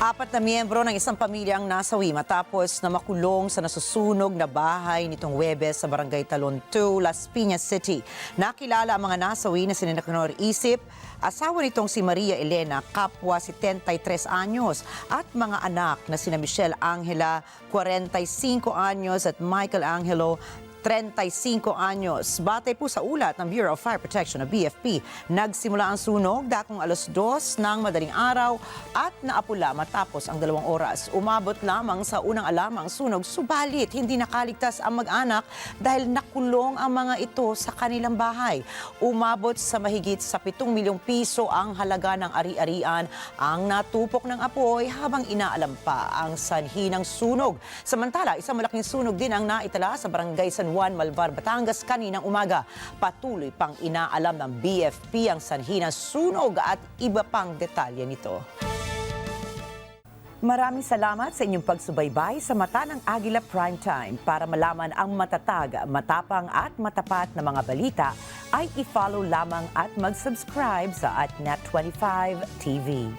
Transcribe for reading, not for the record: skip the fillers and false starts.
Apat na miyembro ng isang pamilya ang nasawi matapos na makulong sa nasusunog na bahay nitong Huwebes sa Barangay Talon 2, Las Piñas City. Nakilala ang mga nasawi na si Nicanor Isip, asawa nitong si Maria Elena, kapwa 73 anyos, at mga anak na sina Michelle Angela, 45 anyos, at Michael Angelo, 35 anyos. Batay po sa ulat ng Bureau of Fire Protection o BFP, nagsimula ang sunog dakong 2:00 ng madaling araw at naapula matapos ang 2 oras. Umabot lamang sa unang alam ang sunog, subalit hindi nakaligtas ang mag-anak dahil nakulong ang mga ito sa kanilang bahay. Umabot sa mahigit sa 7 milyong piso ang halaga ng ari-arian ang natupok ng apoy habang inaalam pa ang sanhi ng sunog. Samantala, isang malaking sunog din ang naitala sa Barangay San Juan, Malvar, Batangas kaninang umaga. Patuloy pang inaalam ng BFP ang sanhi ng sunog at iba pang detalye nito. Maraming salamat sa inyong pagsubaybay sa Mata ng Agila Primetime. Para malaman ang matatag, matapang at matapat na mga balita, ay i-follow lamang at mag-subscribe sa AtNet25 TV.